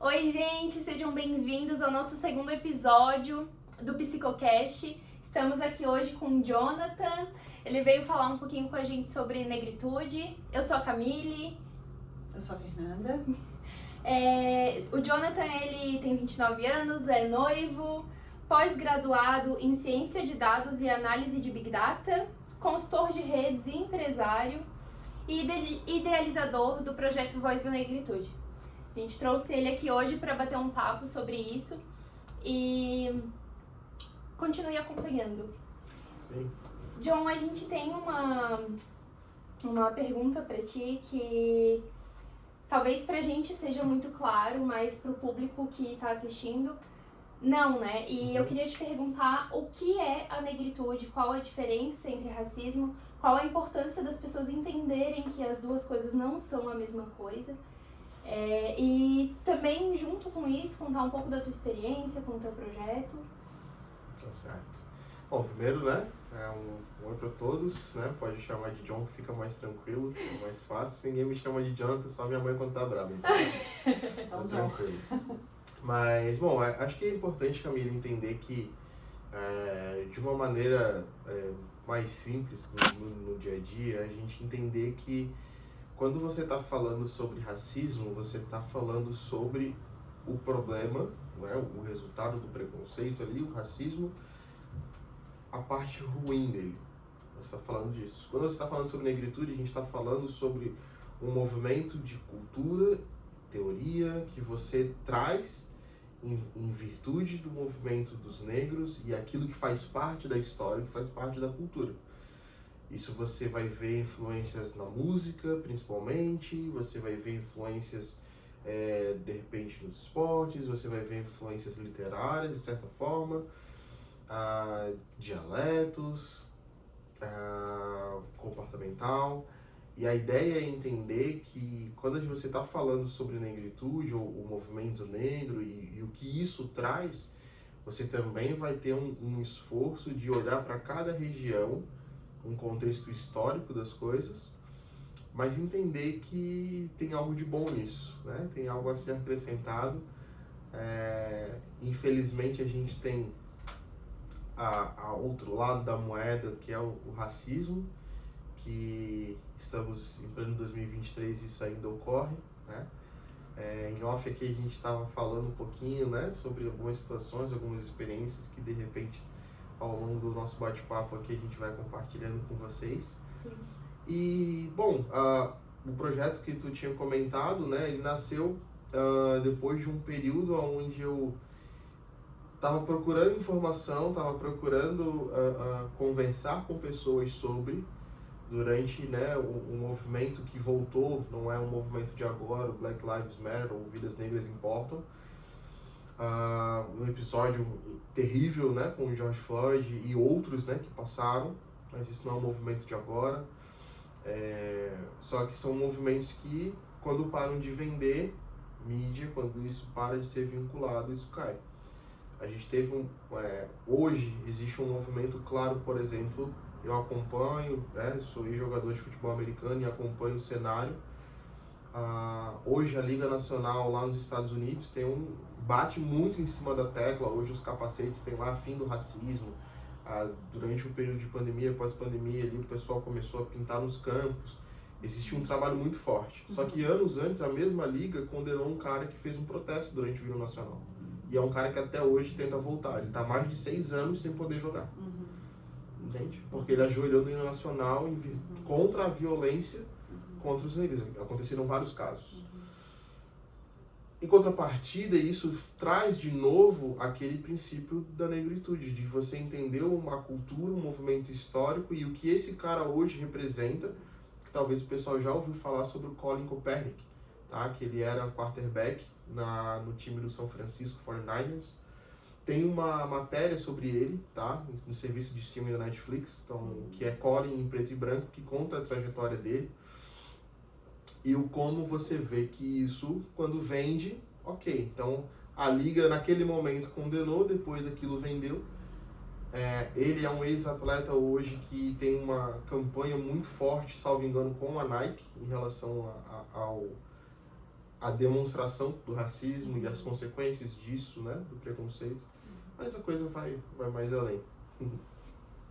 Oi, gente, sejam bem-vindos ao nosso segundo episódio do Psicocast. Estamos aqui hoje com o Jonathan. Ele veio falar um pouquinho com a gente sobre negritude. Eu sou a Camille. Eu sou a Fernanda. O Jonathan, ele tem 29 anos, é noivo, pós-graduado em Ciência de Dados e Análise de Big Data, consultor de redes e empresário e idealizador do projeto Voz da Negritude. A gente trouxe ele aqui hoje para bater um papo sobre isso e continue acompanhando. Sim. John, a gente tem uma pergunta para ti que talvez pra gente seja muito claro, mas pro público que tá assistindo, não, né? E eu queria te perguntar o que é a negritude, qual a diferença entre racismo, qual a importância das pessoas entenderem que as duas coisas não são a mesma coisa. E também, junto com isso, contar um pouco da tua experiência com o teu projeto. Tá certo. Bom, primeiro, né, um oi pra todos, né, pode chamar de John que fica mais tranquilo, fica mais fácil. Ninguém me chama de Jonathan, só minha mãe quando tá brava, então tá tranquilo. Mas, bom, acho que é importante, Camila, entender que de uma maneira mais simples no dia a dia, a gente entender que quando você está falando sobre racismo, você está falando sobre o problema, né, o resultado do preconceito ali, o racismo, a parte ruim dele. Você está falando disso. Quando você está falando sobre negritude, a gente está falando sobre um movimento de cultura, teoria, que você traz em virtude do movimento dos negros e aquilo que faz parte da história, que faz parte da cultura. Isso você vai ver influências na música, principalmente, você vai ver influências, de repente, nos esportes, você vai ver influências literárias, de certa forma, dialetos, comportamental. E a ideia é entender que quando você está falando sobre negritude, ou o movimento negro e o que isso traz, você também vai ter um esforço de olhar para cada região, um contexto histórico das coisas, mas entender que tem algo de bom nisso, né? Tem algo a ser acrescentado. Infelizmente a gente tem a outro lado da moeda, que é o racismo, que estamos em pleno 2023 e isso ainda ocorre, né? Em off aqui a gente estava falando um pouquinho, né, sobre algumas situações, algumas experiências que de repente ao longo do nosso bate-papo aqui a gente vai compartilhando com vocês. Sim. E, bom, o projeto que tu tinha comentado, né, ele nasceu depois de um período onde eu estava procurando informação, estava procurando conversar com pessoas sobre, durante, né, um movimento que voltou, não é um movimento de agora, o Black Lives Matter, ou Vidas Negras Importam. Um episódio terrível, né, com o George Floyd e outros, né, que passaram, mas isso não é um movimento de agora. Só que são movimentos que, quando param de vender mídia, quando isso para de ser vinculado, isso cai. A gente teve hoje existe um movimento claro, por exemplo, eu acompanho, né, sou jogador de futebol americano e acompanho o cenário. Hoje a Liga Nacional lá nos Estados Unidos bate muito em cima da tecla. Hoje os capacetes têm lá fim do racismo. Durante o período de pandemia, pós-pandemia, ali o pessoal começou a pintar nos campos. Existe um trabalho muito forte. Só que anos antes, a mesma liga condenou um cara que fez um protesto durante o hino nacional. E é um cara que até hoje tenta voltar. Ele está há mais de 6 anos sem poder jogar. Entende? Porque ele ajoelhou no hino nacional contra a violência contra os negros. Aconteceram vários casos. Em contrapartida, isso traz de novo aquele princípio da negritude, de você entender uma cultura, um movimento histórico e o que esse cara hoje representa, que talvez o pessoal já ouviu falar sobre o Colin Kaepernick, tá? Que ele era quarterback no time do São Francisco 49ers. Tem uma matéria sobre ele, tá? No serviço de streaming da Netflix, então, que é Colin em preto e branco, que conta a trajetória dele. E como você vê que isso, quando vende, ok. Então, a Liga naquele momento condenou, depois aquilo vendeu. Ele é um ex-atleta hoje que tem uma campanha muito forte, salvo engano, com a Nike, em relação a demonstração do racismo e as consequências disso, né, do preconceito, mas a coisa vai mais além.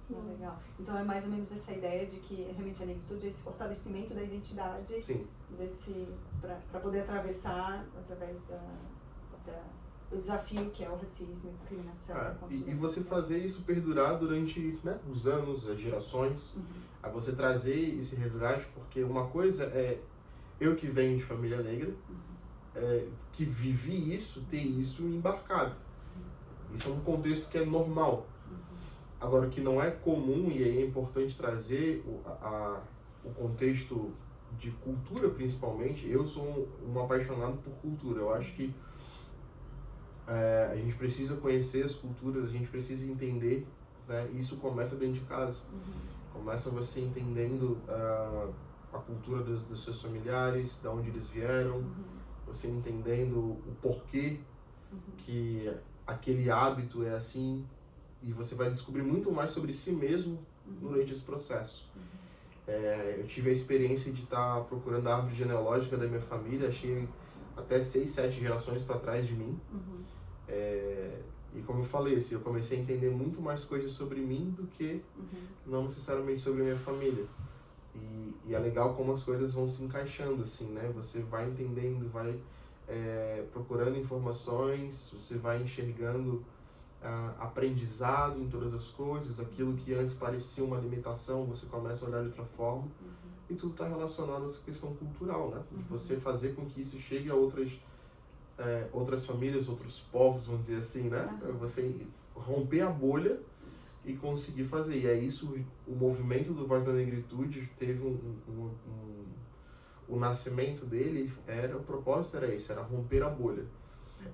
Legal. Então é mais ou menos essa ideia de que realmente a negritude é esse fortalecimento da identidade, Sim. para poder atravessar através do desafio que é o racismo e a discriminação. E você fazer isso perdurar durante, né, os anos, as gerações, a você trazer esse resgate, porque uma coisa é eu que venho de família negra, que vivi isso, ter isso embarcado. Isso é um contexto que é normal. Agora, o que não é comum, e aí é importante trazer o contexto de cultura, principalmente. Eu sou um apaixonado por cultura. Eu acho que a gente precisa conhecer as culturas, a gente precisa entender, né? Isso começa dentro de casa. Começa você entendendo a cultura dos seus familiares, de onde eles vieram, você entendendo o porquê que aquele hábito é assim, e você vai descobrir muito mais sobre si mesmo durante esse processo. Eu tive a experiência de estar procurando a árvore genealógica da minha família, achei até 6, 7 gerações para trás de mim. E como eu falei, assim, eu comecei a entender muito mais coisas sobre mim do que não necessariamente sobre a minha família. E é legal como as coisas vão se encaixando, assim, né? Você vai entendendo, vai procurando informações, você vai enxergando aprendizado em todas as coisas, aquilo que antes parecia uma limitação, você começa a olhar de outra forma, e tudo está relacionado a essa questão cultural, né? De você fazer com que isso chegue a outras famílias, outros povos, vamos dizer assim, né? Você romper a bolha e conseguir fazer. E é isso, o movimento do Voz da Negritude teve o nascimento dele, o propósito era esse, era romper a bolha.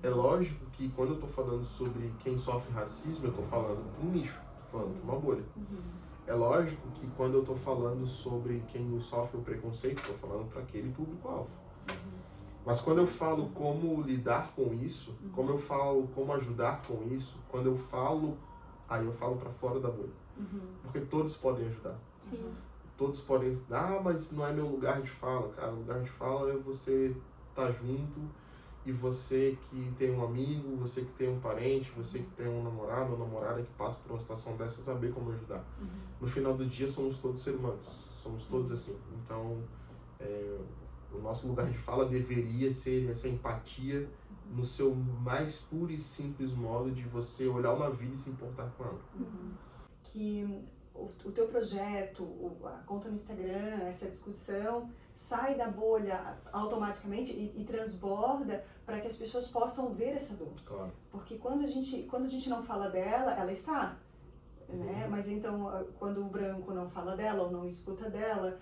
É lógico que quando eu estou falando sobre quem sofre racismo, eu estou falando para um nicho, estou falando para uma bolha. É lógico que quando eu estou falando sobre quem sofre o preconceito, estou falando para aquele público-alvo. Mas quando eu falo como lidar com isso, como eu falo como ajudar com isso, quando eu falo, aí eu falo para fora da bolha. Porque todos podem ajudar. Sim. Todos podem, mas não é meu lugar de fala, cara. O lugar de fala é você estar junto, e você que tem um amigo, você que tem um parente, você que tem um namorado ou namorada que passa por uma situação dessa, saber como ajudar. No final do dia, somos todos seres humanos, somos todos assim. Então, o nosso lugar de fala deveria ser essa empatia no seu mais puro e simples modo de você olhar uma vida e se importar com ela. Que o teu projeto, a conta no Instagram, essa discussão sai da bolha automaticamente e transborda para que as pessoas possam ver essa dor. Claro. Porque quando a gente não fala dela, ela está, né? Mas então, quando o branco não fala dela ou não escuta dela,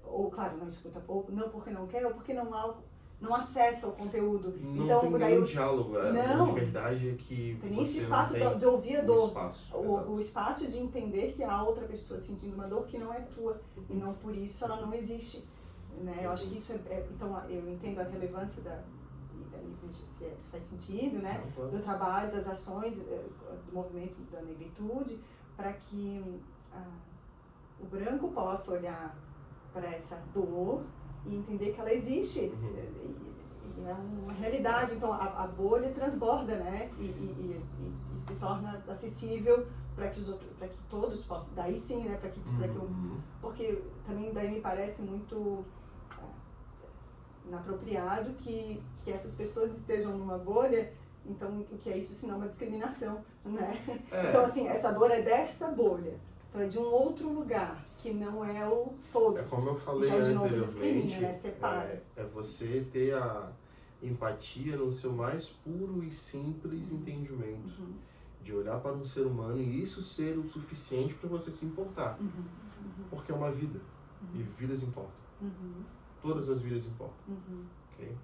ou claro, não escuta, ou não porque não quer, ou porque não acessa o conteúdo. Não então, tem nenhum diálogo. Não. A verdade é que tem você esse espaço não tem de ouvir a dor. O O espaço de entender que há outra pessoa sentindo uma dor que não é tua. E não por isso ela não existe. Né? Eu acho que isso então, eu entendo a relevância e daí se faz sentido, né? Do trabalho, das ações, do movimento da negritude, para que o branco possa olhar para essa dor e entender que ela existe. E é uma realidade. Então a bolha transborda, né? E se torna acessível para que todos possam. Daí sim, né? Porque também daí me parece muito inapropriado que essas pessoas estejam numa bolha. Então, o que é isso senão uma discriminação, né? Então, assim, essa dor é dessa bolha. Então, é de um outro lugar, que não é o todo. É como eu falei então, anteriormente, né? Separa. É você ter a empatia no seu mais puro e simples entendimento. De olhar para um ser humano e isso ser o suficiente para você se importar. Porque é uma vida. E vidas importam. Todas as vidas importam. Okay?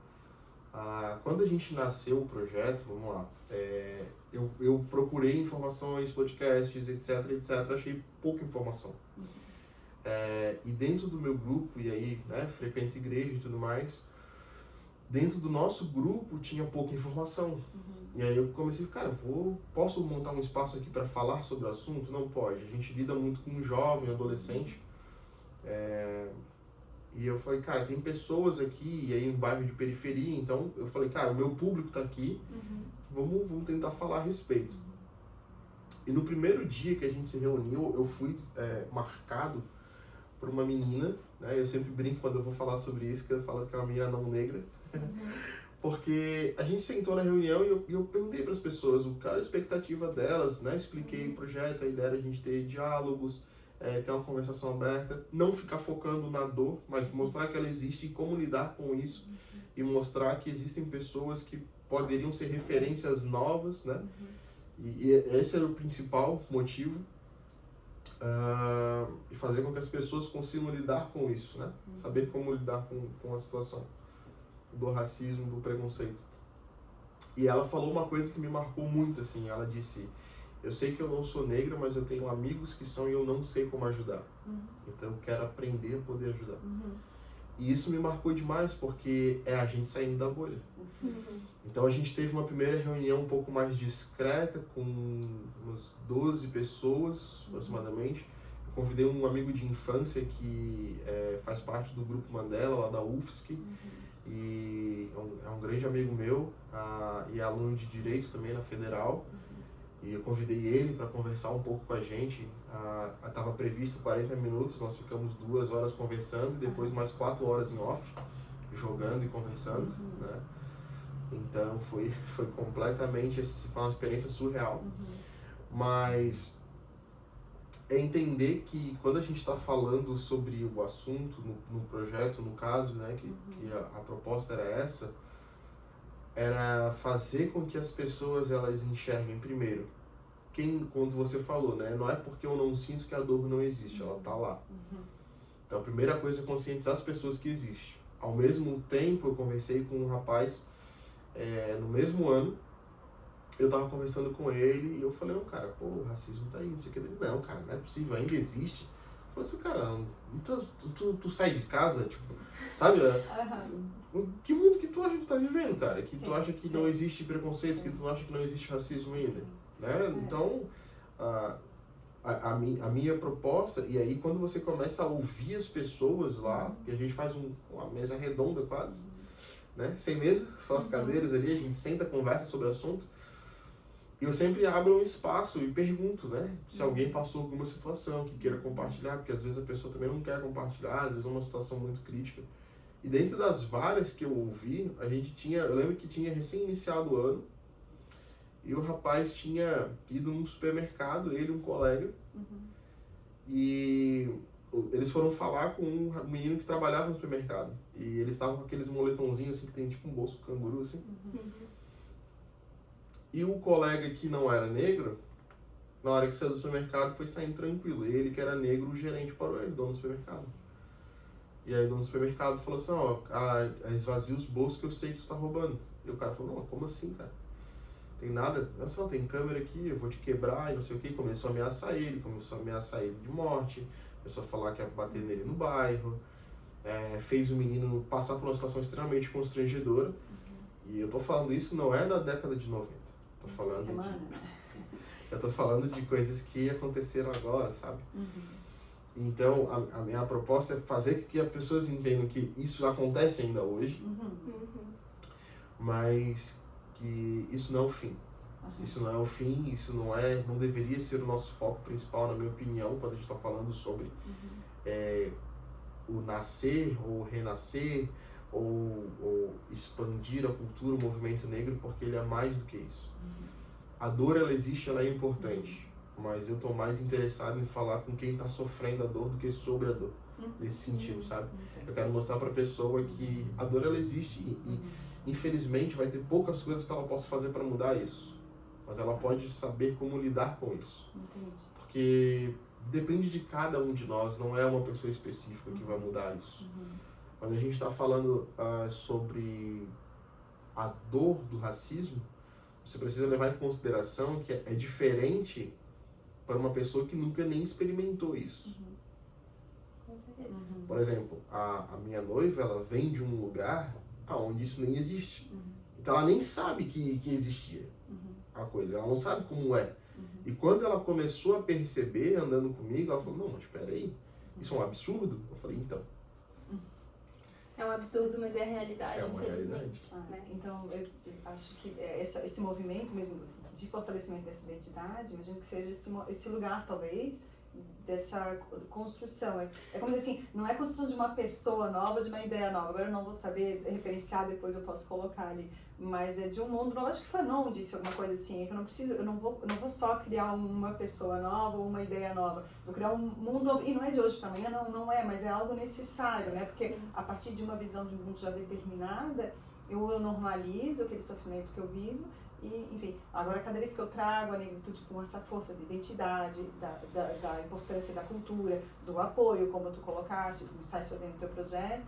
Quando a gente nasceu o projeto, vamos lá, eu procurei informações, podcasts, etc, achei pouca informação. E dentro do meu grupo, e aí, né, frequento igreja e tudo mais, dentro do nosso grupo tinha pouca informação. E aí eu comecei, cara, posso montar um espaço aqui para falar sobre o assunto? Não pode. A gente lida muito com um jovem, adolescente, E eu falei, cara, tem pessoas aqui, e aí um bairro de periferia, então eu falei, cara, o meu público tá aqui, vamos tentar falar a respeito. E no primeiro dia que a gente se reuniu, eu fui marcado por uma menina, né? Eu sempre brinco quando eu vou falar sobre isso, que eu falo que é uma menina não negra. Porque a gente sentou na reunião e eu perguntei para as pessoas qual era a expectativa delas, né? Expliquei o projeto, a ideia era a gente ter diálogos, ter uma conversação aberta, não ficar focando na dor, mas mostrar que ela existe e como lidar com isso, e mostrar que existem pessoas que poderiam ser referências novas, né? E esse era o principal motivo, e fazer com que as pessoas consigam lidar com isso, né? Saber como lidar com a situação do racismo, do preconceito. E ela falou uma coisa que me marcou muito, assim, ela disse, eu sei que eu não sou negra, mas eu tenho amigos que são e eu não sei como ajudar. Então eu quero aprender a poder ajudar. E isso me marcou demais, porque é a gente saindo da bolha. Então a gente teve uma primeira reunião um pouco mais discreta, com umas 12 pessoas, aproximadamente. Eu convidei um amigo de infância que faz parte do Grupo Mandela, lá da UFSC, e é um grande amigo meu, e é aluno de Direito também na Federal. E eu convidei ele para conversar um pouco com a gente. Estava previsto 40 minutos, nós ficamos 2 horas conversando e depois mais 4 horas em off, jogando e conversando, né? Então foi completamente, foi uma experiência surreal. Mas é entender que quando a gente está falando sobre o assunto, no projeto, no caso, né, que a proposta era essa, era fazer com que as pessoas elas enxerguem primeiro quando você falou, né, não é porque eu não sinto que a dor não existe, ela tá lá. Então a primeira coisa é conscientizar as pessoas que existe. Ao mesmo tempo eu conversei com um rapaz no mesmo ano, eu tava conversando com ele e eu falei, não, cara, pô, o racismo tá aí, não sei o que. Ele, não, cara, não é possível, ainda existe. Eu falei assim, cara, tu sai de casa, tipo, sabe? Que mundo que tu acha que tá vivendo, cara? Que tu acha que não existe preconceito, que tu acha que não existe racismo ainda, né? Então, a minha proposta, e aí quando você começa a ouvir as pessoas lá, que a gente faz uma mesa redonda quase, né? Sem mesa, só as cadeiras ali, a gente senta, conversa sobre o assunto. E eu sempre abro um espaço e pergunto, né? Se alguém passou alguma situação que queira compartilhar, porque às vezes a pessoa também não quer compartilhar, às vezes é uma situação muito crítica. E dentro das várias que eu ouvi, eu lembro que tinha recém-iniciado o ano, e o rapaz tinha ido num supermercado, ele e um colega, e eles foram falar com um menino que trabalhava no supermercado. E eles estavam com aqueles moletomzinhos assim, que tem tipo um bolso canguru assim. E o colega que não era negro, na hora que saiu do supermercado, foi saindo tranquilo. Ele que era negro, o gerente parou ele, dono do supermercado. E aí o dono do supermercado falou assim, ó, esvazia os bolsos que eu sei que tu tá roubando. E o cara falou, não, como assim, cara? Tem nada, não, tem câmera aqui, eu vou te quebrar e não sei o que. Começou a ameaçar ele de morte, começou a falar que ia bater nele no bairro, fez o menino passar por uma situação extremamente constrangedora. E eu tô falando isso não é da década de 90. Eu tô falando de coisas que aconteceram agora, sabe? Então, a minha proposta é fazer com que as pessoas entendam que isso acontece ainda hoje, mas que isso não é o fim. Isso não é o fim, isso não deveria ser o nosso foco principal, na minha opinião, quando a gente está falando sobre o nascer ou renascer, ou expandir a cultura, o movimento negro, porque ele é mais do que isso. A dor, ela existe, ela é importante, mas eu estou mais interessado em falar com quem está sofrendo a dor do que sobre a dor, nesse sentido, sabe? Eu quero mostrar para a pessoa que a dor, ela existe e infelizmente vai ter poucas coisas que ela possa fazer para mudar isso, mas ela pode saber como lidar com isso. Porque depende de cada um de nós, não é uma pessoa específica que vai mudar isso. Quando a gente está falando sobre a dor do racismo, você precisa levar em consideração que é diferente para uma pessoa que nunca nem experimentou isso. Com certeza. Por exemplo, a minha noiva, ela vem de um lugar onde isso nem existe. Então ela nem sabe que existia a coisa, ela não sabe como é. E quando ela começou a perceber, andando comigo, ela falou, não, mas espera aí, isso é um absurdo? Eu falei, então, É um absurdo, mas é a realidade, É uma infelizmente. né? Então, eu acho que esse movimento mesmo de fortalecimento dessa identidade, imagino que seja esse lugar, talvez, dessa construção. É como dizer assim, não é construção de uma pessoa nova, de uma ideia nova. Agora eu não vou saber referenciar, depois eu posso colocar ali. Mas é de um mundo novo. Acho que Fanon disse alguma coisa assim, que eu não vou só criar uma pessoa nova ou uma ideia nova. Vou criar um mundo novo. E não é de hoje para amanhã, não é, mas é algo necessário, né? Porque a partir de uma visão de um mundo já determinada, eu normalizo aquele sofrimento que eu vivo. E, enfim, agora cada vez que eu trago a negritude com essa força de identidade, da importância da cultura, do apoio, como tu colocaste, como estás fazendo o teu projeto,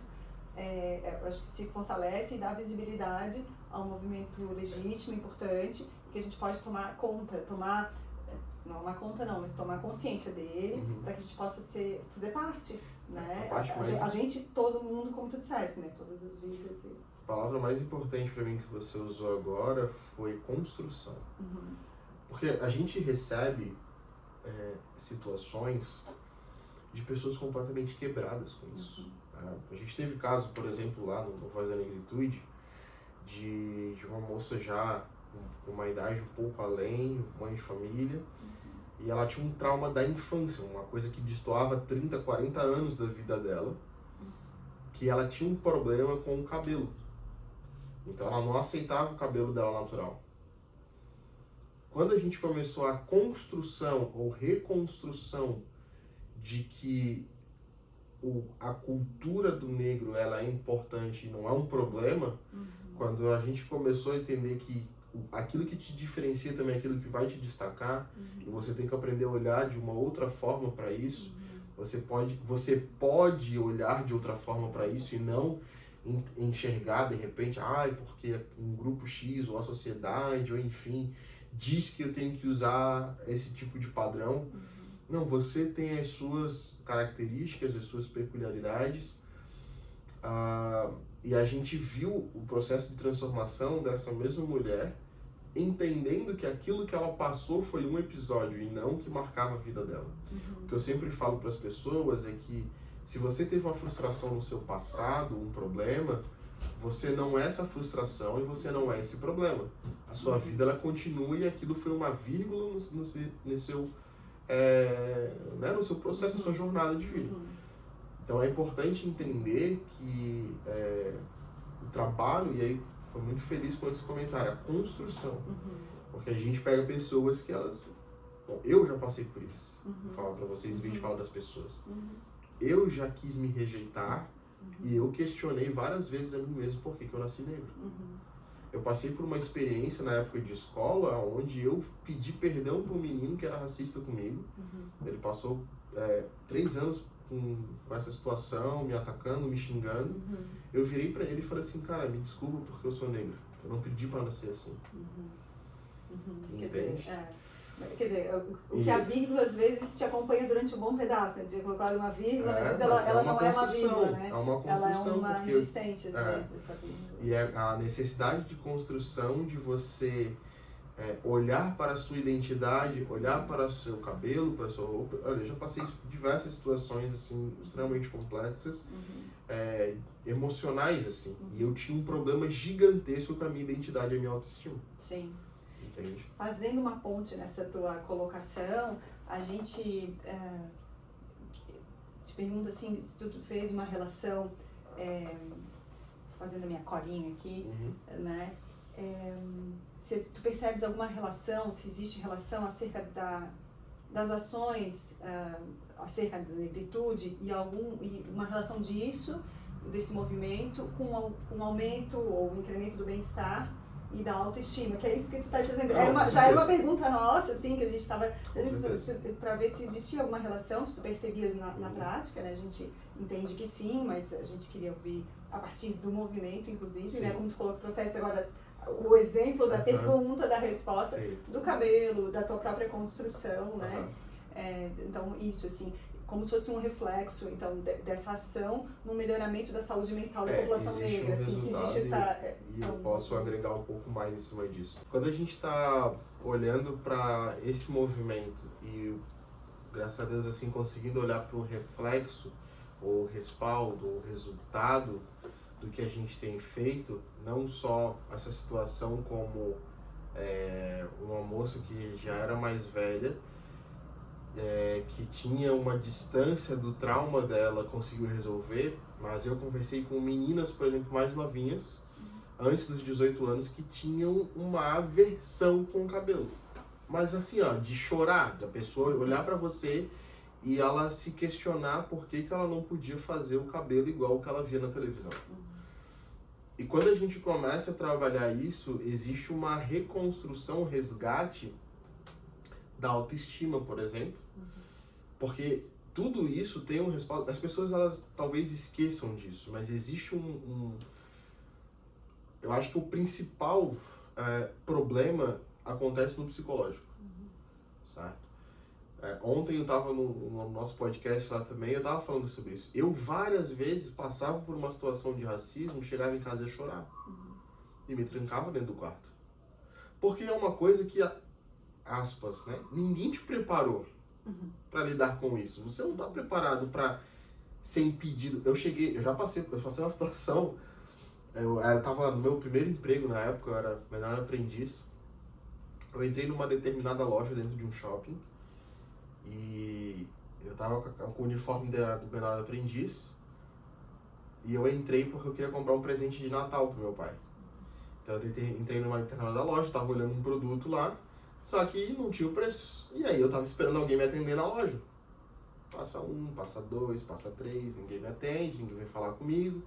eu acho que se fortalece e dá visibilidade a um movimento legítimo, importante, que a gente pode tomar conta, mas tomar consciência dele, para que a gente possa fazer parte, né? A gente, todo mundo, como tu disseste, né? Todas as vidas. A palavra mais importante para mim que você usou agora foi construção. Porque a gente recebe situações de pessoas completamente quebradas com isso. A gente teve caso, por exemplo, lá no Voz da Negritude, de uma moça já com uma idade um pouco além, mãe de família, e ela tinha um trauma da infância, uma coisa que destoava 30, 40 anos da vida dela, que ela tinha um problema com o cabelo. Então ela não aceitava o cabelo dela natural. Quando a gente começou a construção ou reconstrução de que a cultura do negro ela é importante e não é um problema, quando a gente começou a entender que aquilo que te diferencia também é aquilo que vai te destacar, e você tem que aprender a olhar de uma outra forma para isso, você pode olhar de outra forma para isso e não enxergar de repente, porque um grupo X ou a sociedade, ou enfim, diz que eu tenho que usar esse tipo de padrão. Não, você tem as suas características, as suas peculiaridades, e a gente viu o processo de transformação dessa mesma mulher, entendendo que aquilo que ela passou foi um episódio e não que marcava a vida dela. O que eu sempre falo para as pessoas é que se você teve uma frustração no seu passado, um problema, você não é essa frustração e você não é esse problema. A sua vida ela continua e aquilo foi uma vírgula no seu processo, na sua jornada de vida. Então é importante entender que o trabalho, e aí foi muito feliz com esse comentário, a construção. Porque a gente pega pessoas que elas... Bom, eu já passei por isso. Vou falar pra vocês em vez de falar das pessoas. Eu já quis me rejeitar e eu questionei várias vezes a mim mesmo por que eu nasci negro. Eu passei por uma experiência na época de escola onde eu pedi perdão para um menino que era racista comigo. Ele passou 3 anos com essa situação, me atacando, me xingando. Eu virei para ele e falei assim, cara, me desculpa porque eu sou negro. Eu não pedi para nascer assim. Entende? Quer dizer, o que a vírgula às vezes te acompanha durante um bom pedaço, né? De colocar uma vírgula, mas às vezes ela não é uma vírgula, né? É uma construção, ela é uma existência dessa vírgula. E a necessidade de construção de você olhar para a sua identidade, olhar para o seu cabelo, para a sua roupa. Olha, eu já passei diversas situações assim, extremamente complexas, emocionais, assim. E eu tinha um problema gigantesco com a minha identidade e a minha autoestima. Sim. Entende? Fazendo uma ponte nessa tua colocação, a gente te pergunta assim, se tu fez uma relação, fazendo a minha colinha aqui, né? Se tu percebes alguma relação, se existe relação acerca das ações, acerca da negritude e uma relação desse movimento com o aumento ou o incremento do bem-estar e da autoestima, que é isso que tu está dizendo. Já era uma pergunta nossa, assim, que a gente estava para ver se existia alguma relação, se tu percebias na prática, né? A gente entende que sim, mas a gente queria ouvir a partir do movimento, inclusive, né? Como tu falou, que trouxesse agora o exemplo da pergunta, da resposta, do cabelo, da tua própria construção, né? Então, isso, assim, como se fosse um reflexo, então, dessa ação no melhoramento da saúde mental da população negra. Assim, se existe essa... E eu posso agregar um pouco mais em cima disso. Quando a gente está olhando para esse movimento e, graças a Deus, assim, conseguindo olhar para o reflexo, ou respaldo, ou resultado do que a gente tem feito, não só essa situação como uma moça que já era mais velha, que tinha uma distância do trauma dela, conseguiu resolver, mas eu conversei com meninas, por exemplo, mais novinhas, antes dos 18 anos, que tinham uma aversão com o cabelo. Mas assim, ó, de chorar, da pessoa olhar pra você e ela se questionar por que ela não podia fazer o cabelo igual o que ela via na televisão. E quando a gente começa a trabalhar isso, existe uma reconstrução, um resgate da autoestima, por exemplo, porque tudo isso tem um respaldo. As pessoas, elas talvez esqueçam disso, mas existe eu acho que o principal problema acontece no psicológico, certo? Ontem eu estava no nosso podcast lá também, eu estava falando sobre isso. Eu várias vezes passava por uma situação de racismo, chegava em casa e ia chorar. E me trancava dentro do quarto. Porque é uma coisa que, aspas, né? Ninguém te preparou para lidar com isso. Você não está preparado para ser impedido. Eu já passei uma situação, eu estava no meu primeiro emprego na época, eu era menor aprendiz. Eu entrei numa determinada loja dentro de um shopping e eu tava com o uniforme do menor aprendiz e eu entrei porque eu queria comprar um presente de Natal pro meu pai. Então eu entrei numa determinada loja, tava olhando um produto lá, só que não tinha o preço. E aí eu tava esperando alguém me atender na loja. Passa 1, passa 2, passa 3, ninguém me atende, ninguém vem falar comigo.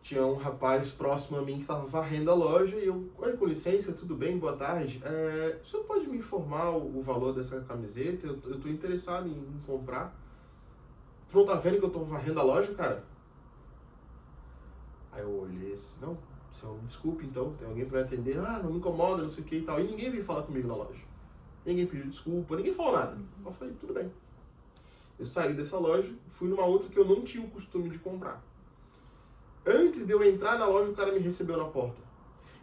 Tinha um rapaz próximo a mim que estava varrendo a loja e eu, oi, com licença, tudo bem, boa tarde. O senhor pode me informar o valor dessa camiseta? Eu tô interessado em comprar. Tu não tá vendo que eu tô varrendo a loja, cara? Aí eu olhei assim, não, senhor, me desculpe então, tem alguém pra me atender? Não me incomoda, não sei o que e tal. E ninguém veio falar comigo na loja. Ninguém pediu desculpa, ninguém falou nada. Eu falei, tudo bem. Eu saí dessa loja, fui numa outra que eu não tinha o costume de comprar. Antes de eu entrar na loja, o cara me recebeu na porta.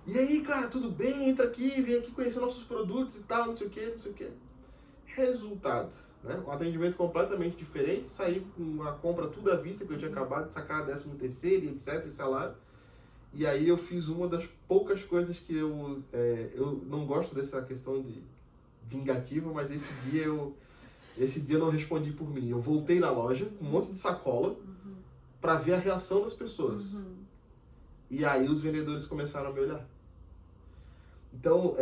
E aí, cara, tudo bem? Entra aqui, vem aqui conhecer nossos produtos e tal, não sei o que, não sei o que. Resultado, né? Um atendimento completamente diferente, saí com a compra tudo à vista, que eu tinha acabado de sacar a 13º e etc, e salário. E aí eu fiz uma das poucas coisas que eu não gosto dessa questão de vingativa, mas esse dia eu não respondi por mim. Eu voltei na loja com um monte de sacola, para ver a reação das pessoas. E aí os vendedores começaram a me olhar. Então,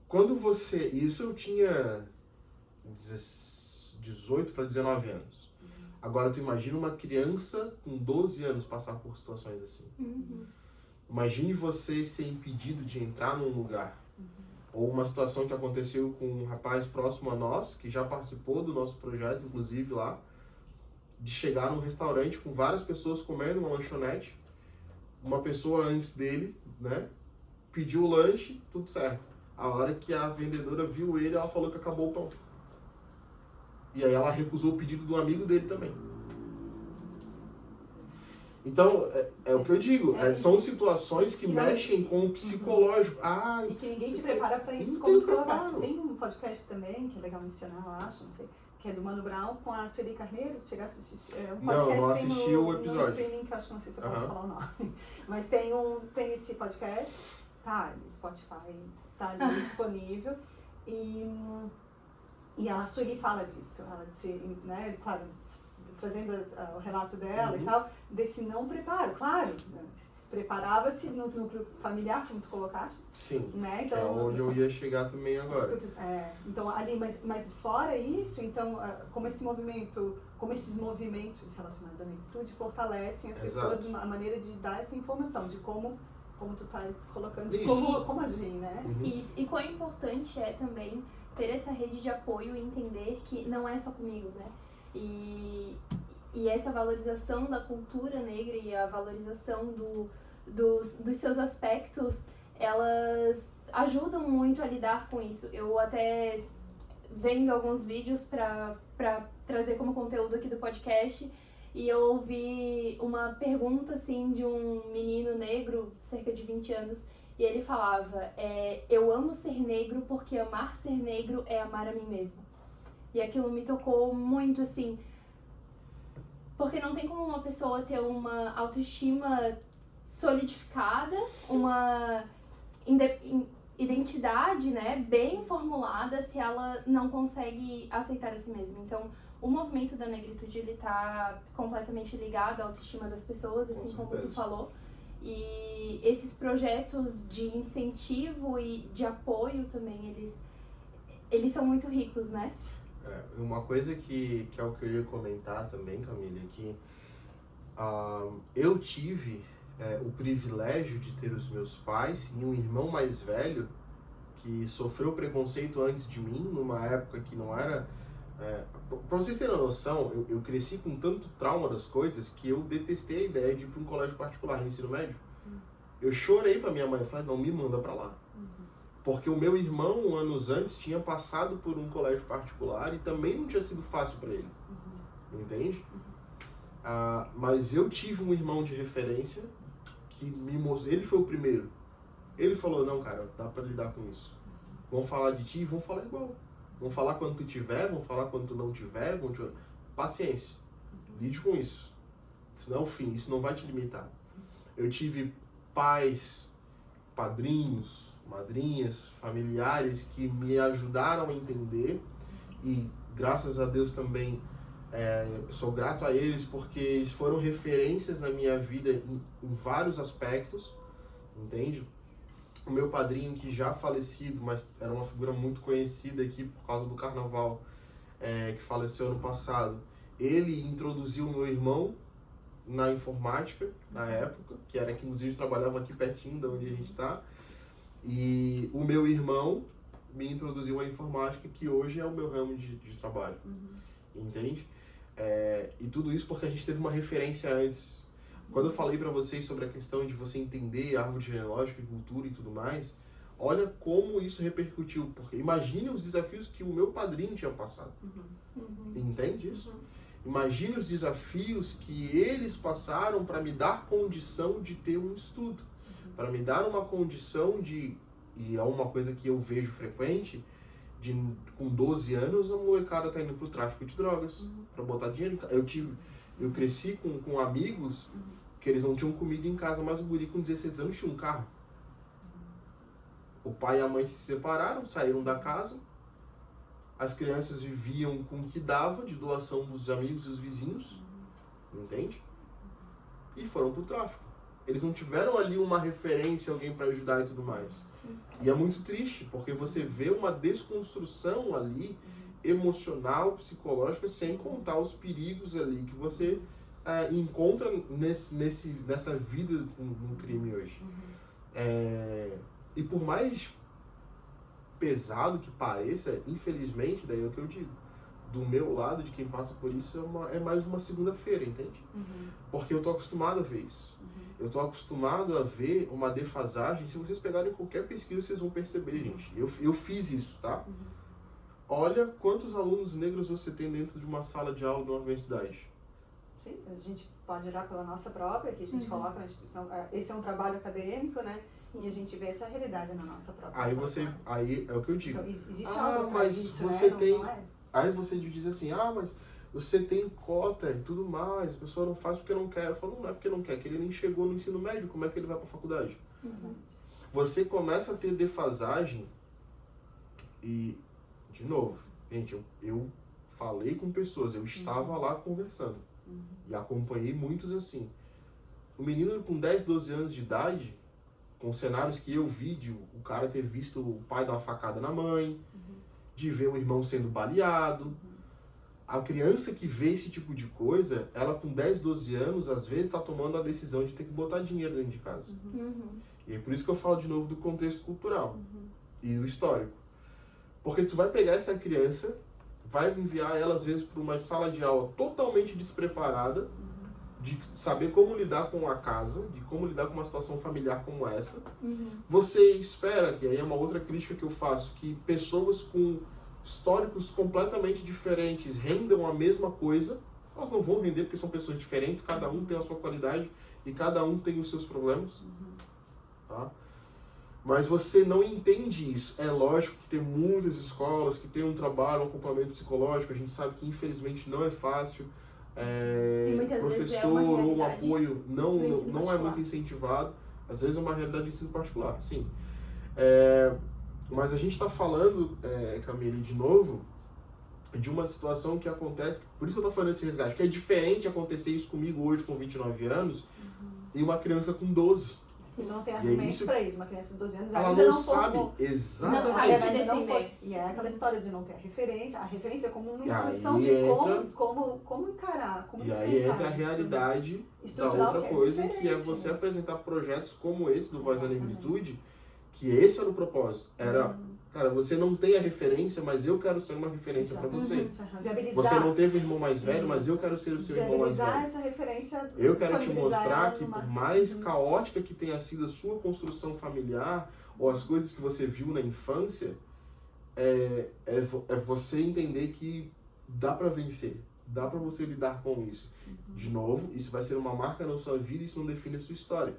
quando você... Isso eu tinha 18 para 19 anos. Agora tu imagina uma criança com 12 anos passar por situações assim. Imagine você ser impedido de entrar num lugar. Ou uma situação que aconteceu com um rapaz próximo a nós, que já participou do nosso projeto, inclusive lá, de chegar num restaurante com várias pessoas comendo uma lanchonete, uma pessoa antes dele, né, pediu o lanche, tudo certo. A hora que a vendedora viu ele, ela falou que acabou o pão. E aí ela recusou o pedido do amigo dele também. Então, é o que eu digo, são situações que mexem com o psicológico. E que ninguém te prepara para isso. Como tu colocasse, tem um podcast também, que é legal mencionar, eu acho, não sei, que é do Mano Brown com a Sueli Carneiro. Você chegasse a assistir? Um podcast não assisti o episódio. No streaming, que eu acho que não sei se eu posso falar o nome. Mas tem esse podcast, tá no Spotify, tá ali disponível. E a Sueli fala disso, ela disse, né, claro, trazendo o relato dela e tal, desse não preparo, claro, né? Preparava-se no núcleo familiar, como tu colocaste. Sim, né? Então, que é onde eu ia chegar também agora. Então, ali, mas fora isso, então, como esses movimentos relacionados à negritude fortalecem as pessoas, a maneira de dar essa informação, de como tu estás colocando, de como agir, né? Isso, e quão importante é também ter essa rede de apoio e entender que não é só comigo, né? E essa valorização da cultura negra e a valorização dos seus aspectos, elas ajudam muito a lidar com isso. Eu até vendo alguns vídeos para trazer como conteúdo aqui do podcast, e eu ouvi uma pergunta assim de um menino negro, cerca de 20 anos, e ele falava, eu amo ser negro porque amar ser negro é amar a mim mesmo. E aquilo me tocou muito, assim. Porque não tem como uma pessoa ter uma autoestima solidificada, uma identidade, né, bem formulada, se ela não consegue aceitar a si mesma. Então, o movimento da negritude, ele tá completamente ligado à autoestima das pessoas, assim como tu falou. E esses projetos de incentivo e de apoio também, eles são muito ricos, né? Uma coisa que é o que eu ia comentar também, Camila, é que eu tive o privilégio de ter os meus pais e um irmão mais velho que sofreu preconceito antes de mim, numa época que não era... Pra vocês terem uma noção, eu cresci com tanto trauma das coisas que eu detestei a ideia de ir para um colégio particular no ensino médio. Eu chorei pra minha mãe, eu falei, não, me manda pra lá. Porque o meu irmão, anos antes, tinha passado por um colégio particular e também não tinha sido fácil pra ele. Entende? Mas eu tive um irmão de referência que me mostrou, ele foi o primeiro. Ele falou, não, cara, dá pra lidar com isso. Vão falar de ti e vão falar igual. Vão falar quando tu tiver, vão falar quando tu não tiver, paciência. Lide com isso. Isso não é o fim, isso não vai te limitar. Eu tive pais, padrinhos, madrinhas, familiares que me ajudaram a entender e graças a Deus também sou grato a eles porque eles foram referências na minha vida em vários aspectos, entende? O meu padrinho, que já falecido, mas era uma figura muito conhecida aqui por causa do carnaval, que faleceu ano passado, ele introduziu o meu irmão na informática, na época, que era que inclusive trabalhava aqui pertinho de onde a gente está, e o meu irmão me introduziu à informática, que hoje é o meu ramo de trabalho, entende? E tudo isso porque a gente teve uma referência antes. Quando eu falei para vocês sobre a questão de você entender a árvore genealógica, cultura e tudo mais, olha como isso repercutiu, porque imagine os desafios que o meu padrinho tinha passado. Entende isso? Imagine os desafios que eles passaram para me dar condição de ter um estudo, para me dar uma condição de, e é uma coisa que eu vejo frequente, com 12 anos a molecada tá indo pro tráfico de drogas, para botar dinheiro. Eu cresci com amigos que eles não tinham comida em casa, mas o guri com 16 anos tinha um carro. O pai e a mãe se separaram, saíram da casa, as crianças viviam com o que dava de doação dos amigos e dos vizinhos, entende? E foram pro tráfico. Eles não tiveram ali uma referência, alguém para ajudar e tudo mais. E é muito triste, porque você vê uma desconstrução ali, emocional, psicológica, sem contar os perigos ali que você encontra nessa vida no crime hoje. E por mais pesado que pareça, infelizmente, daí é o que eu digo, do meu lado, de quem passa por isso, é mais uma segunda-feira, entende? Porque eu tô acostumado a ver isso. Eu tô acostumado a ver uma defasagem. Se vocês pegarem qualquer pesquisa, vocês vão perceber, gente. Eu fiz isso, tá? Olha quantos alunos negros você tem dentro de uma sala de aula de uma universidade. Sim, a gente pode olhar pela nossa própria, que a gente coloca na instituição. Esse é um trabalho acadêmico, né? Sim. E a gente vê essa realidade na nossa própria. Aí é o que eu digo. Então, existe algo mas disso, você né? tem. Não é? Aí você diz assim, mas você tem cota e tudo mais, a pessoa não faz porque não quer. Eu falo, não é porque não quer, que ele nem chegou no ensino médio, como é que ele vai pra faculdade? Você começa a ter defasagem e, de novo, gente, eu falei com pessoas, eu estava lá conversando e acompanhei muitos assim. O menino com 10, 12 anos de idade, com cenários que eu vi de o cara ter visto o pai dar uma facada na mãe, de ver o irmão sendo baleado. A criança que vê esse tipo de coisa, ela com 10, 12 anos, às vezes está tomando a decisão de ter que botar dinheiro dentro de casa. E é por isso que eu falo de novo do contexto cultural e do histórico. Porque tu vai pegar essa criança, vai enviar ela às vezes para uma sala de aula totalmente despreparada, de saber como lidar com a casa, de como lidar com uma situação familiar como essa. Você espera, que aí é uma outra crítica que eu faço, que pessoas com históricos completamente diferentes rendam a mesma coisa. Elas não vão render porque são pessoas diferentes, cada um tem a sua qualidade e cada um tem os seus problemas. Tá? Mas você não entende isso. É lógico que tem muitas escolas que tem um trabalho, um acompanhamento psicológico, a gente sabe que infelizmente não é fácil. E muitas vezes é professor uma ou um realidade apoio não do ensino é particular. muito incentivado. Às vezes é uma realidade do ensino particular, sim. Mas a gente está falando, Camille, de novo, de uma situação que acontece, por isso que eu estou falando esse resgate, que é diferente acontecer isso comigo hoje com 29 anos e uma criança com 12. E não tem E é argumentos isso- para isso. Uma criança de 12 anos Ela ainda não não sabe formou. exatamente. Não sabe Ela se ainda não defender. foi. E é aquela história de não ter a referência como uma E aí instrução de entra- como encarar, como E aí enfrentar entra a isso. realidade da Estrutural, outra que é coisa, que é diferente, você né? apresentar projetos como esse do Voz da Exatamente. Negritude, que esse era o propósito. Era, cara, você não tem a referência, mas eu quero ser uma referência para você. Viabilizar, Você não teve irmão mais velho, mas eu Isso. quero ser o seu irmão mais viabilizar velho. essa referência. Eu quero te disponibilizar mostrar ela que numa- por mais caótica que tenha sido a sua construção familiar, ou as coisas que você viu na infância, é você entender que dá para vencer, dá para você lidar com isso. De novo, isso vai ser uma marca na sua vida e isso não define a sua história.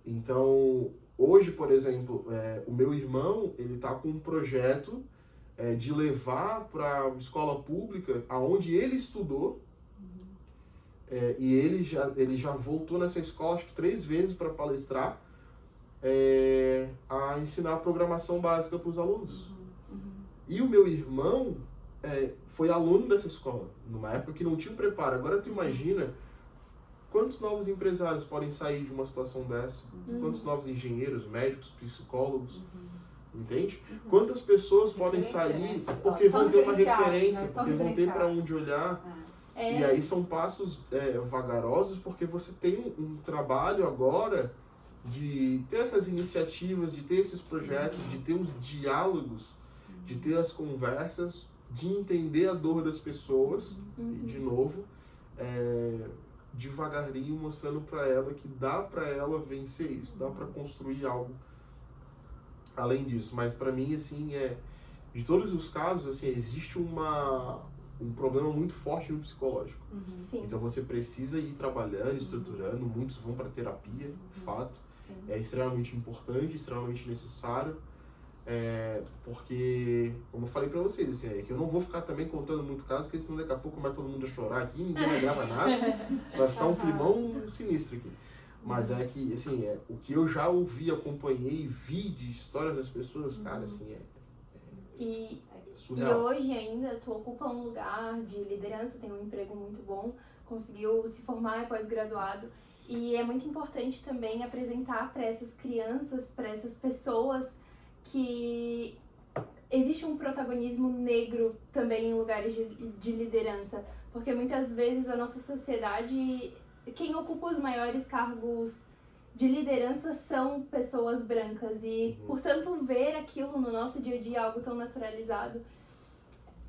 Então, hoje, por exemplo, o meu irmão, ele tá com um projeto de levar para a escola pública, aonde ele estudou, e ele já voltou nessa escola, acho que 3 vezes para palestrar, a ensinar programação básica para os alunos. E o meu irmão foi aluno dessa escola, numa época que não tinha preparo. Agora tu imagina quantos novos empresários podem sair de uma situação dessa? Quantos novos engenheiros, médicos, psicólogos, entende? Quantas pessoas podem sair né? porque Estão vão ter uma referenciados, referência, né? Estão porque vão ter para referenciados. onde olhar. É, E aí são passos vagarosos, porque você tem um trabalho agora de ter essas iniciativas, de ter esses projetos, de ter os diálogos, de ter as conversas, de entender a dor das pessoas, e de novo, devagarinho mostrando para ela que dá para ela vencer isso, dá para construir algo além disso. Mas para mim, assim, de todos os casos, assim, existe um problema muito forte no psicológico. sim. Então você precisa ir trabalhando, estruturando, muitos vão para terapia, de fato. Sim. É extremamente importante, extremamente necessário, porque, como eu falei para vocês, assim, que eu não vou ficar também contando muito caso, porque senão daqui a pouco começa todo mundo a chorar aqui, ninguém vai gravar nada, vai ficar um climão sinistro aqui. Mas é que, assim, o que eu já ouvi, acompanhei, vi de histórias das pessoas, cara, assim, E surreal. hoje ainda tu ocupa um lugar de liderança, tem um emprego muito bom, conseguiu se formar, é pós-graduado. E é muito importante também apresentar para essas crianças, para essas pessoas, que existe um protagonismo negro também em lugares de liderança. Porque muitas vezes a nossa sociedade, quem ocupa os maiores cargos de liderança são pessoas brancas. E, portanto, ver aquilo no nosso dia a dia, algo tão naturalizado,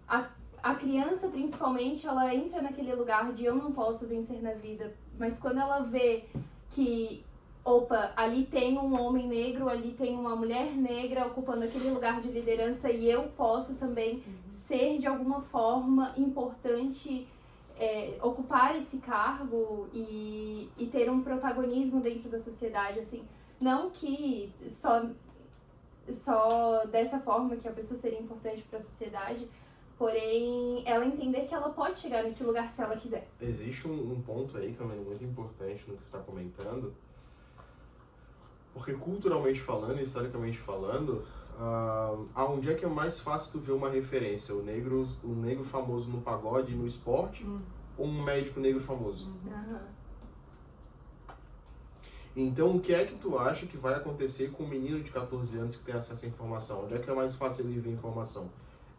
a criança, principalmente, ela entra naquele lugar de eu não posso vencer na vida. Mas quando ela vê que, opa, ali tem um homem negro, ali tem uma mulher negra ocupando aquele lugar de liderança e eu posso também ser, de alguma forma, importante, ocupar esse cargo e ter um protagonismo dentro da sociedade, assim. Não que só dessa forma que a pessoa seria importante para a sociedade, porém, ela entender que ela pode chegar nesse lugar se ela quiser. Existe um ponto aí, Camila, muito importante no que você está comentando, porque culturalmente falando, historicamente falando, aonde é que é mais fácil tu ver uma referência? O negro famoso no pagode, no esporte, ou um médico negro famoso? Então, o que é que tu acha que vai acontecer com um menino de 14 anos que tem acesso à informação? Onde é que é mais fácil ele ver informação?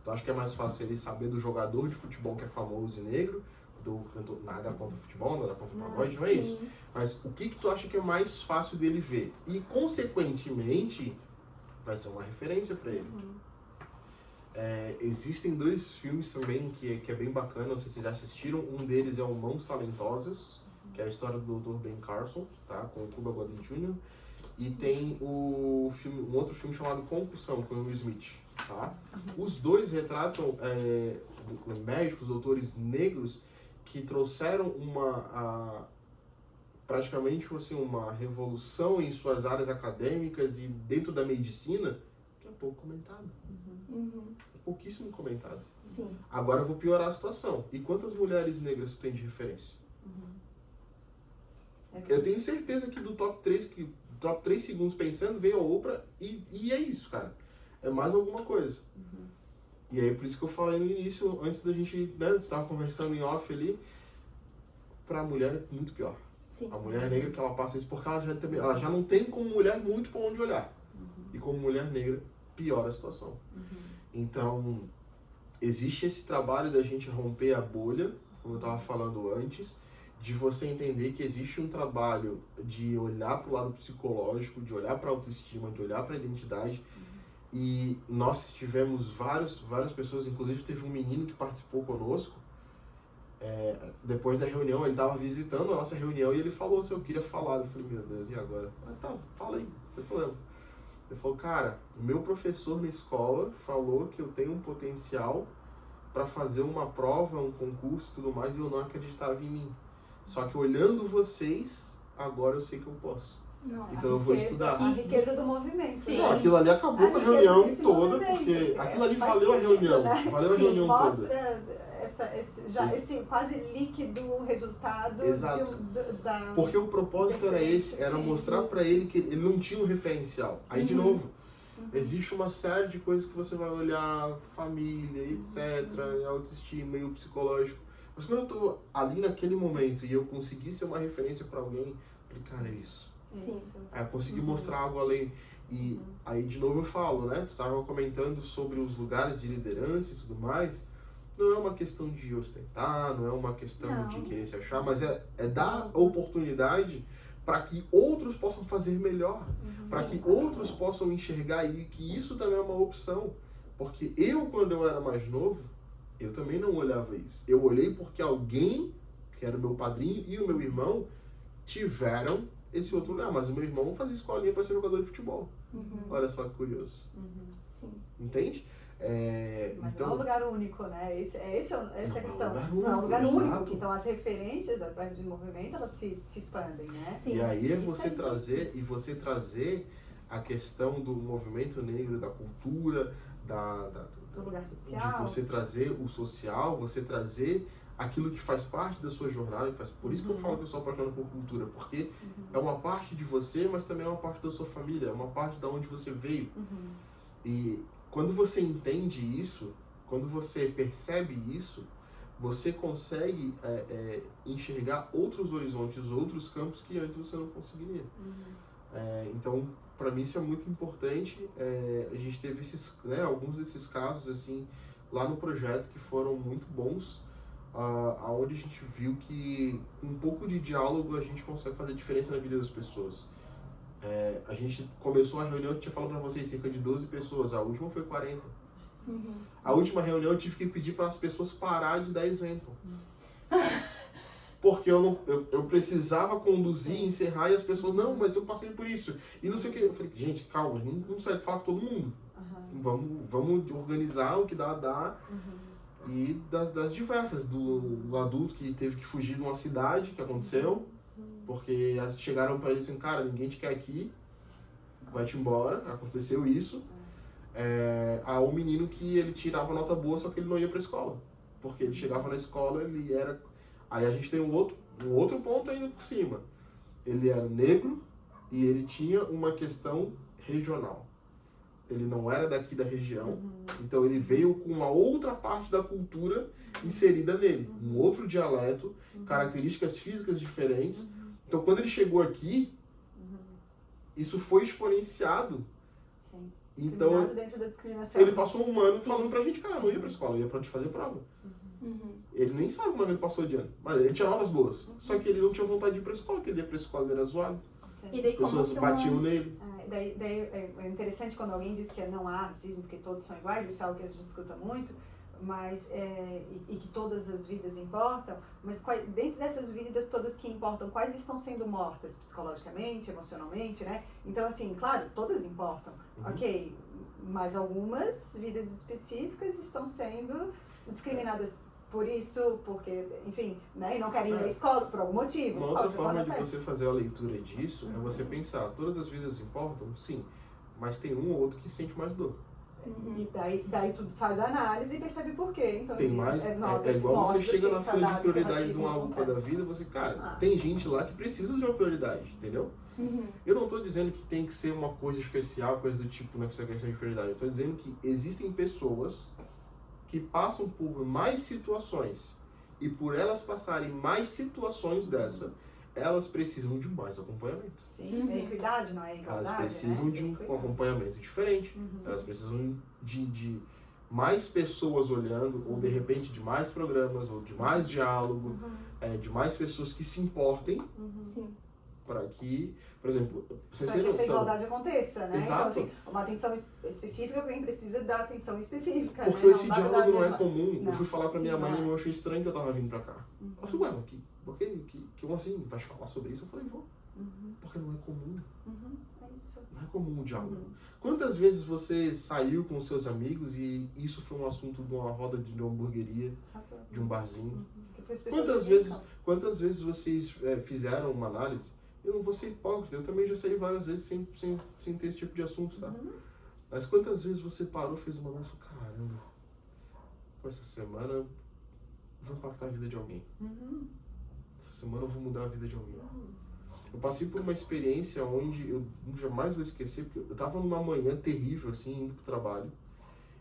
Tu acha que é mais fácil ele saber do jogador de futebol que é famoso e negro, do cantor, nada contra o futebol, nada contra o pagode, não é isso? Mas o que tu acha que é mais fácil dele ver? E, consequentemente, vai ser uma referência para ele. Existem 2 filmes também que é bem bacana, não sei se vocês já assistiram. Um deles é o Mãos Talentosas, que é a história do Dr. Ben Carson, tá? Com o Cuba Gooding Jr. E tem um outro filme chamado Concussão, com o Will Smith. Tá? Os 2 retratam médicos, doutores negros que trouxeram praticamente assim, uma revolução em suas áreas acadêmicas e dentro da medicina, que pouco comentado. Pouquíssimo comentado. Sim. Agora eu vou piorar a situação. E quantas mulheres negras tu tem de referência? Eu tenho certeza que do top 3 segundos pensando, veio a Oprah e é isso, cara. É mais alguma coisa. E aí, por isso que eu falei no início, antes da gente, né, estava conversando em off ali, pra mulher é muito pior. Sim. A mulher negra que ela passa isso porque ela já não tem como mulher muito pra onde olhar. E como mulher negra, piora a situação. Então, existe esse trabalho da gente romper a bolha, como eu estava falando antes, de você entender que existe um trabalho de olhar para o lado psicológico, de olhar para a autoestima, de olhar para a identidade. E nós tivemos várias pessoas, inclusive teve um menino que participou conosco. Depois da reunião, ele estava visitando a nossa reunião e ele falou se eu queria falar. Eu falei, meu Deus, e agora? Tá, fala aí, não tem problema. Ele falou, cara, o meu professor na escola falou que eu tenho um potencial para fazer uma prova, um concurso e tudo mais, e eu não acreditava em mim. Só que olhando vocês, agora eu sei que eu posso. Nossa. Então eu vou estudar. A riqueza do movimento. Sim. Não, aquilo ali acabou com a riqueza reunião desse toda, movimento. porque aquilo ali Faz valeu a sentido, reunião. né? Valeu a Sim, reunião mostra toda. esse quase líquido resultado Exato. da... Porque o propósito era esse, era Sim, mostrar pra ele que ele não tinha um referencial. Aí, de novo, existe uma série de coisas que você vai olhar, família, etc., autoestima e o psicológico. Mas quando eu tô ali naquele momento e eu consegui ser uma referência pra alguém, eu falei, cara, é isso. Sim. Aí eu consegui mostrar algo além. E aí, de novo, eu falo, né? Tu tava comentando sobre os lugares de liderança e tudo mais. Não é uma questão de ostentar, não é uma questão de querer se achar, mas é dar oportunidade para que outros possam fazer melhor, para que outros possam enxergar e que isso também é uma opção. Porque eu, quando eu era mais novo, eu também não olhava isso. Eu olhei porque alguém, que era o meu padrinho e o meu irmão, tiveram esse outro lugar. Mas o meu irmão fazia escolinha para ser jogador de futebol. Olha só que curioso. Sim. Entende? Mas Então, não é um lugar único, né? Essa é a questão. Não é um lugar Não é um lugar único, único. Então as referências através do movimento, elas se expandem, né? Sim. E aí é Isso você aí. trazer a questão do movimento negro, da cultura, Do lugar de social. você trazer o social, você trazer aquilo que faz parte da sua jornada, por isso que eu falo que eu sou apaixonado por cultura, porque é uma parte de você, mas também é uma parte da sua família, é uma parte de onde você veio. E quando você entende isso, quando você percebe isso, você consegue enxergar outros horizontes, outros campos que antes você não conseguiria. Então, para mim isso é muito importante. A gente teve alguns desses casos assim lá no projeto que foram muito bons, aonde a gente viu que com um pouco de diálogo a gente consegue fazer diferença na vida das pessoas. A gente começou a reunião, eu tinha falado para vocês, cerca de 12 pessoas, a última foi 40. A última reunião eu tive que pedir para as pessoas parar de dar exemplo. Porque eu precisava conduzir, encerrar, e as pessoas, não, mas eu passei por isso. E não sei o que. Eu falei, gente, calma, a gente não consegue falar com todo mundo. Vamos organizar o que dá. E das diversas, do adulto que teve que fugir de uma cidade, que aconteceu, porque chegaram para ele assim, cara, ninguém te quer aqui, vai-te embora, aconteceu isso. Há um menino que ele tirava nota boa, só que ele não ia para a escola, porque ele chegava na escola, ele era... Aí a gente tem um outro ponto ainda por cima, ele era negro e ele tinha uma questão regional. Ele não era daqui da região, então ele veio com uma outra parte da cultura inserida nele, um outro dialeto, características físicas diferentes. Então quando ele chegou aqui, isso foi exponenciado. Sim. Então Dentro da discriminação. ele passou um ano falando pra gente, cara, não ia pra escola, eu ia pra te fazer prova. Ele nem sabe como ele passou de ano, mas ele tinha notas boas. Só que ele não tinha vontade de ir pra escola, porque ele ia pra escola, ele era zoado. E As daí, como pessoas que batiam nele. Daí é interessante quando alguém diz que não há racismo porque todos são iguais, isso é algo que a gente escuta muito, mas, e que todas as vidas importam, mas dentro dessas vidas todas que importam, quais estão sendo mortas psicologicamente, emocionalmente, né? Então, assim, claro, todas importam, ok, mas algumas vidas específicas estão sendo discriminadas por isso, porque, enfim, né, e não querem ir à escola por algum motivo. Uma outra forma de você fazer a leitura disso é você pensar, todas as vidas importam? Sim, mas tem um ou outro que sente mais dor. E daí tu faz a análise e percebe por quê. Então, Tem mais, é igual você chega na fila de prioridade de uma UPA da vida, você, cara, tem gente lá que precisa de uma prioridade, entendeu? Sim. Eu não tô dizendo que tem que ser uma coisa especial, coisa do tipo, né, que isso é questão de prioridade. Eu tô dizendo que existem pessoas que passam por mais situações e por elas passarem mais situações dessa, elas precisam de mais acompanhamento. Sim, é equidade, não é igualdade, elas precisam de um acompanhamento diferente. Elas precisam de mais pessoas olhando, ou de repente de mais programas, ou de mais diálogo, de mais pessoas que se importem Sim. para que, por exemplo, vocês para têm que essa noção. igualdade aconteça, né? Exato. Então, assim, uma atenção específica, alguém precisa da atenção específica, Porque né? esse diálogo não é comum. Não. Eu fui falar pra minha Sim, mãe não e é. minha mãe achou estranho que eu tava vindo pra cá. Ela falou, ué, por que assim, vai falar sobre isso? Eu falei, vou. Porque não é comum. É isso. Não é comum o diálogo. Quantas vezes você saiu com seus amigos e isso foi um assunto de uma roda de uma hamburgueria, de um barzinho? Quantas vezes vocês fizeram uma análise? Eu não vou ser hipócrita, eu também já saí várias vezes sem ter esse tipo de assunto, tá? Mas quantas vezes você parou, fez uma análise e falou, caramba, pô, essa semana eu vou impactar a vida de alguém. Essa semana eu vou mudar a vida de alguém. Eu passei por uma experiência onde eu jamais vou esquecer, porque eu tava numa manhã terrível, assim, indo pro trabalho,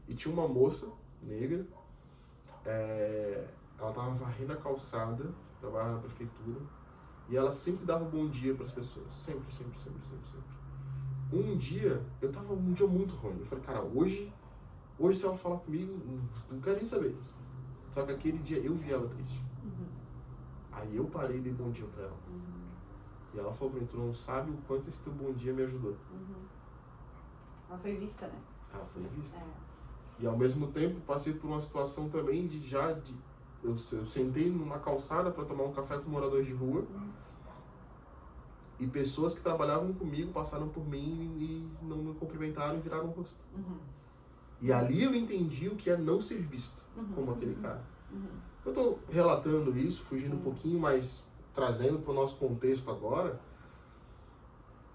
e tinha uma moça negra, ela tava varrendo a calçada, trabalhava na prefeitura, e ela sempre dava bom dia pras pessoas, sempre. Um dia, eu tava um dia muito ruim, eu falei, cara, hoje se ela falar comigo, não quero nem saber. Só que aquele dia eu vi ela triste. Aí eu parei e dei bom dia pra ela. E ela falou pra mim, tu não sabe o quanto esse teu bom dia me ajudou. Ela foi vista, né? Ela foi vista. E ao mesmo tempo passei por uma situação também eu sentei numa calçada para tomar um café com moradores de rua e pessoas que trabalhavam comigo passaram por mim e não me cumprimentaram e viraram o rosto. E ali eu entendi o que é não ser visto como aquele cara. Eu tô relatando isso, fugindo um pouquinho, mas trazendo para o nosso contexto agora,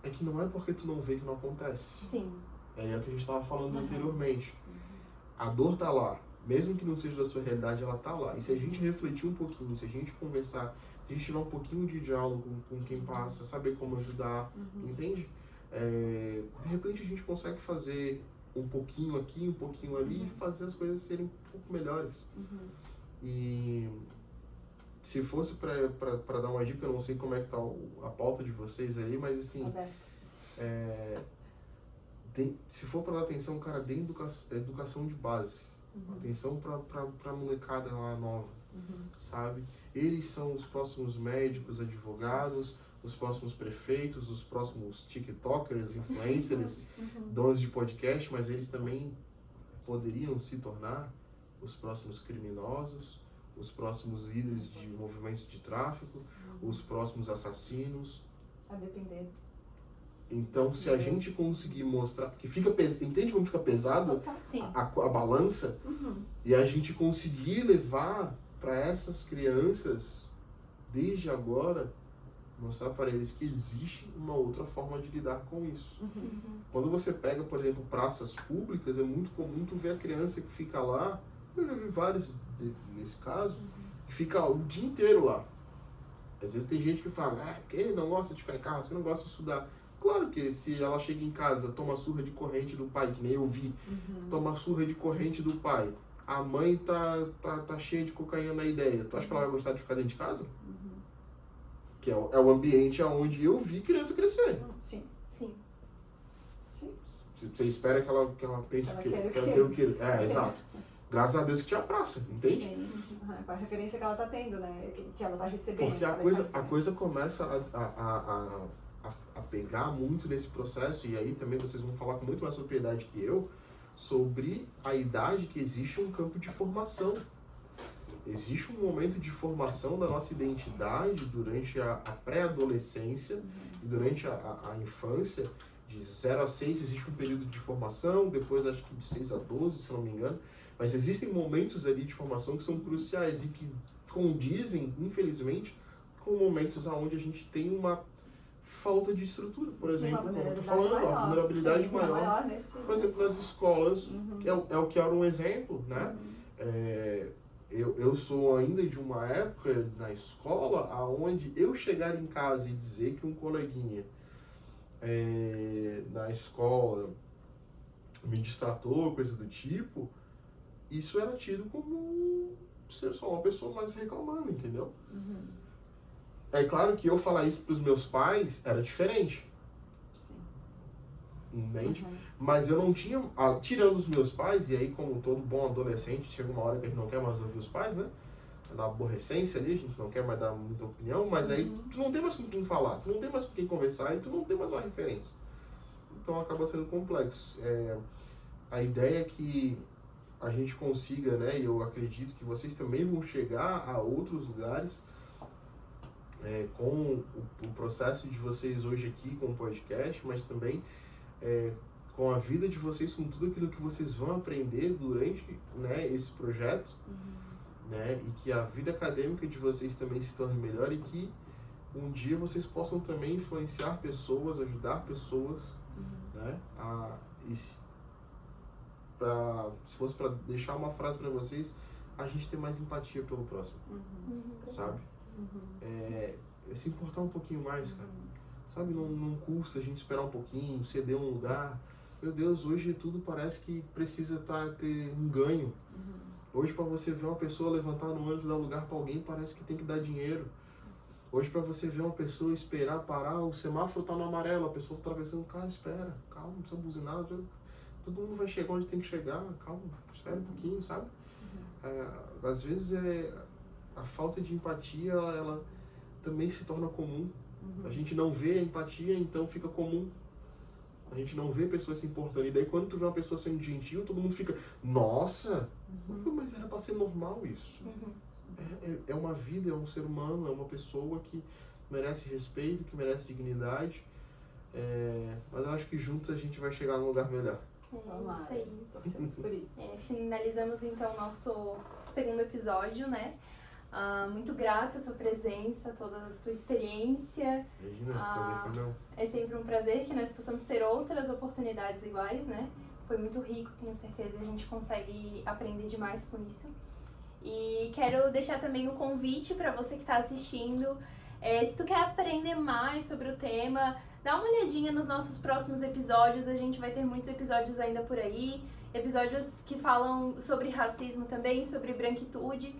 é que não é porque tu não vê que não acontece. Sim. É o que a gente estava falando anteriormente. A dor tá lá. Mesmo que não seja da sua realidade, ela tá lá. E se a gente refletir um pouquinho, se a gente conversar, se a gente tiver um pouquinho de diálogo com quem passa, saber como ajudar, entende? De repente a gente consegue fazer um pouquinho aqui, um pouquinho ali e fazer as coisas serem um pouco melhores. E se fosse para dar uma dica, eu não sei como é que tá a pauta de vocês aí, mas assim, se for para dar atenção, cara, dê educação de base. Atenção pra molecada lá nova, sabe? Eles são os próximos médicos, advogados, os próximos prefeitos, os próximos tiktokers, influencers, donos de podcast, mas eles também poderiam se tornar os próximos criminosos, os próximos líderes de movimentos de tráfico, os próximos assassinos. A depender. Então, se a gente conseguir mostrar que fica pesado, entende como fica pesado a balança? E a gente conseguir levar para essas crianças, desde agora, mostrar para eles que existe uma outra forma de lidar com isso. Quando você pega, por exemplo, praças públicas, é muito comum tu ver a criança que fica lá, eu já vi vários nesse caso, que fica o dia inteiro lá. Às vezes tem gente que fala, que não gosta de ficar em casa, você não gosta de estudar. Claro que se ela chega em casa, toma surra de corrente do pai, que nem eu vi, toma surra de corrente do pai, a mãe tá cheia de cocaína na ideia, tu acha que ela vai gostar de ficar dentro de casa? Que é o ambiente onde eu vi criança crescer. Sim. Você espera que ela pense Ela o quê? quer o quê? Exato. Graças a Deus que tinha praça, entende? Sim. Com a referência que ela tá tendo, né? Que ela tá recebendo. Porque a coisa começa a pegar muito nesse processo, e aí também vocês vão falar com muito mais propriedade que eu, sobre a idade que existe um campo de formação. Existe um momento de formação da nossa identidade durante a pré-adolescência e durante a infância. De 0 a 6 existe um período de formação, depois acho que de 6 a 12, se não me engano. Mas existem momentos ali de formação que são cruciais e que condizem, infelizmente, com momentos onde a gente tem uma falta de estrutura, por Sim, exemplo, uma como eu tô vulnerabilidade falando, a maior. vulnerabilidade Sim, maior. nesse... Por exemplo, nas escolas, Uhum. é o que era um exemplo, né? Eu sou ainda de uma época na escola onde eu chegar em casa e dizer que um coleguinha na escola me distratou, coisa do tipo, isso era tido como ser só uma pessoa mais reclamando, entendeu? Uhum. É claro que eu falar isso pros meus pais era diferente, Sim. entende? Uhum. Mas eu não tinha, tirando os meus pais, e aí como todo bom adolescente, chega uma hora que a gente não quer mais ouvir os pais, né? Na aborrecência ali, a gente não quer mais dar muita opinião, mas aí tu não tem mais com quem falar, tu não tem mais com quem conversar e tu não tem mais uma referência. Então acaba sendo complexo. A ideia é que a gente consiga, né, e eu acredito que vocês também vão chegar a outros lugares com o processo de vocês hoje aqui com o podcast, mas também com a vida de vocês, com tudo aquilo que vocês vão aprender durante, né, esse projeto, né, e que a vida acadêmica de vocês também se torne melhor e que um dia vocês possam também influenciar pessoas, ajudar pessoas, né, se fosse para deixar uma frase para vocês, a gente ter mais empatia pelo próximo, sabe? Se importar um pouquinho mais, cara. Sabe, não custa a gente esperar um pouquinho, ceder um lugar. Meu Deus, hoje tudo parece que precisa ter um ganho. Hoje, para você ver uma pessoa levantar no ônibus e dar lugar para alguém, parece que tem que dar dinheiro. Hoje, para você ver uma pessoa esperar, parar, o semáforo tá no amarelo, a pessoa tá atravessando, cara, espera, calma, não precisa buzinar, todo mundo vai chegar onde tem que chegar, calma, espera um pouquinho, sabe? Às vezes a falta de empatia, ela também se torna comum. A gente não vê a empatia, então fica comum. A gente não vê pessoas se importando. E daí quando tu vê uma pessoa sendo gentil, todo mundo fica, nossa, mas era pra ser normal isso. É uma vida, é um ser humano, é uma pessoa que merece respeito, que merece dignidade. Mas eu acho que juntos a gente vai chegar num lugar melhor. Isso aí. Torcemos por isso. Finalizamos então o nosso segundo episódio, né? Muito grata a tua presença, toda a tua experiência. Imagina, o prazer foi meu. É sempre um prazer que nós possamos ter outras oportunidades iguais, né? Foi muito rico, tenho certeza, a gente consegue aprender demais com isso. E quero deixar também o convite para você que está assistindo. Se tu quer aprender mais sobre o tema, dá uma olhadinha nos nossos próximos episódios. A gente vai ter muitos episódios ainda por aí. Episódios que falam sobre racismo também, sobre branquitude.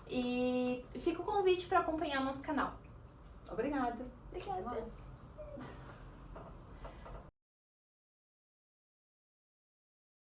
E fica o convite para acompanhar nosso canal. Obrigada. Obrigada.